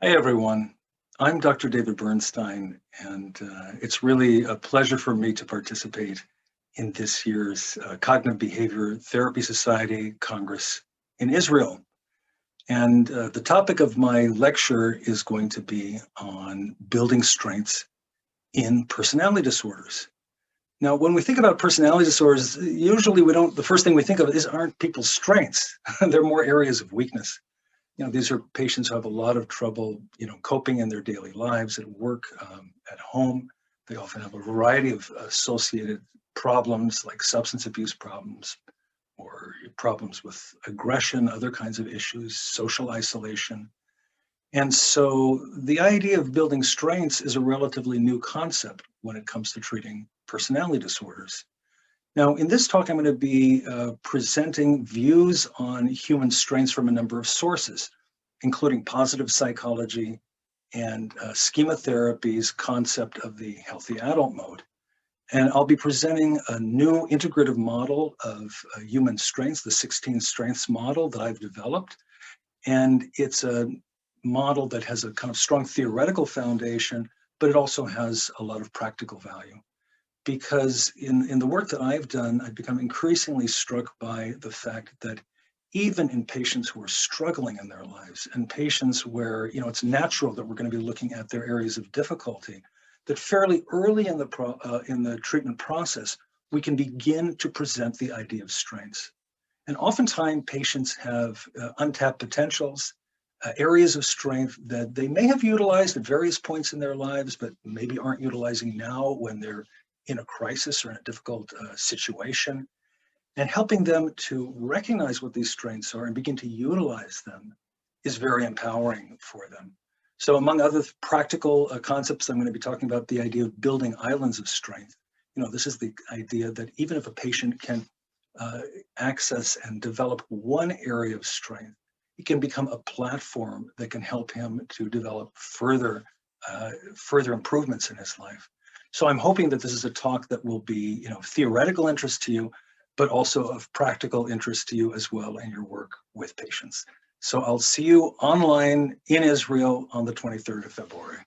Hi, everyone. I'm Dr. David Bernstein, and it's really a pleasure for me to participate in this year's Cognitive Behavior Therapy Society Congress in Israel. And the topic of my lecture is going to be on building strengths in personality disorders. Now, when we think about personality disorders, usually the first thing we think of aren't people's strengths. They're more areas of weakness. These are patients who have a lot of trouble, coping in their daily lives, at work, at home. They often have a variety of associated problems like substance abuse problems or problems with aggression, other kinds of issues, social isolation. And so the idea of building strengths is a relatively new concept when it comes to treating personality disorders. Now, in this talk, I'm going to be presenting views on human strengths from a number of sources, including positive psychology and schema therapy's concept of the healthy adult mode. And I'll be presenting a new integrative model of human strengths, the 16 strengths model that I've developed. And it's a model that has a kind of strong theoretical foundation, but it also has a lot of practical value. Because in the work that I've done, I've become increasingly struck by the fact that even in patients who are struggling in their lives and patients where, it's natural that we're going to be looking at their areas of difficulty, that fairly early in the treatment process, we can begin to present the idea of strengths. And oftentimes patients have untapped potentials, areas of strength that they may have utilized at various points in their lives, but maybe aren't utilizing now when they're in a crisis or in a difficult situation, and helping them to recognize what these strengths are and begin to utilize them is very empowering for them. So among other practical concepts, I'm going to be talking about the idea of building islands of strength. This is the idea that even if a patient can access and develop one area of strength, it can become a platform that can help him to develop further improvements in his life. So I'm hoping that this is a talk that will be, theoretical interest to you, but also of practical interest to you as well in your work with patients. So I'll see you online in Israel on the 23rd of February.